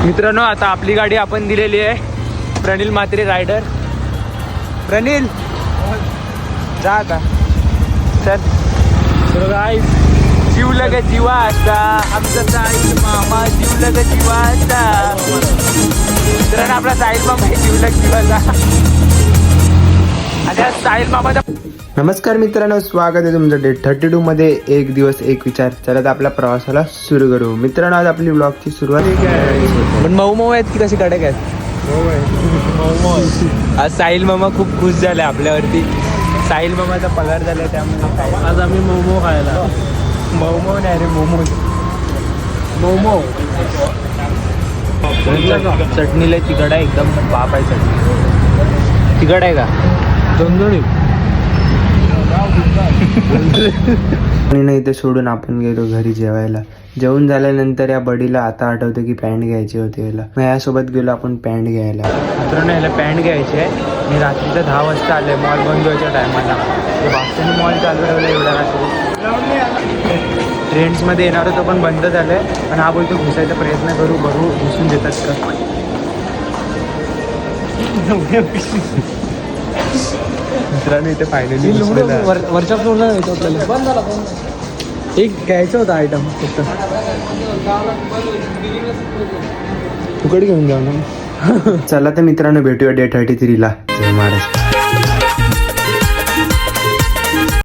मित्रांनो आता आपली गाडी आपण दिलेली आहे प्रणील म्हात्रे रायडर. प्रणील जा आता चल. गाईस जीवलग जीवाचा आमचा साहिल मामा जीवलग जीवाचा. मित्रांनो आपला साहिल मामा आहे जीवलग जीवाचा. आणि आज साहिल मामाचा. नमस्कार मित्रांनो, स्वागत आहे तुमचं डे 32 मध्ये. एक दिवस एक विचार. चला तर आपल्या प्रवासाला सुरू करू. मित्रांनो आज आपली ब्लॉगची सुरुवात पण मऊ मऊ आहेत की कशी कडक आहेत. आज साहिल मामा खूप खुश झाले आपल्यावरती. साहिल मामाचा पगार झालाय त्यामुळे आज आम्ही मोमो खायला. मोमो नाही रे मोमोज. मोमो चटणीला तिखट आहे एकदम. बाप आहे चटणी तिखट आहे का दोन आणि इथे सोडून आपण गेलो घरी जेवायला. जेवून झाल्यानंतर या बडीला आता आठवतं की पॅन्ट घ्यायची होती याला. मग यासोबत गेलो आपण पॅन्ट घ्यायला. मित्रांनो याला पॅन्ट घ्यायची आहे. मी रात्रीच्या 10 वाजता आले मॉल बंद व्हायच्या टायमाला. बाकीने मॉल चालू ठेवलं एवढ्या रात्री. ट्रेंड्समध्ये येणार होतं पण बंद झालं आहे. आणि हा बोलतो घुसायचा प्रयत्न करू बघू घुसून देतात का. मित्रांनो इथे फायनली वरच्या फ्लोअरला घ्यायचं आपल्याला. एक घ्यायचं होतं आयटम फक्त. फुकट घेऊन जाऊ ना. चला तर मित्रांनो भेटूया डे 33 ला. जय महाराष्ट्र.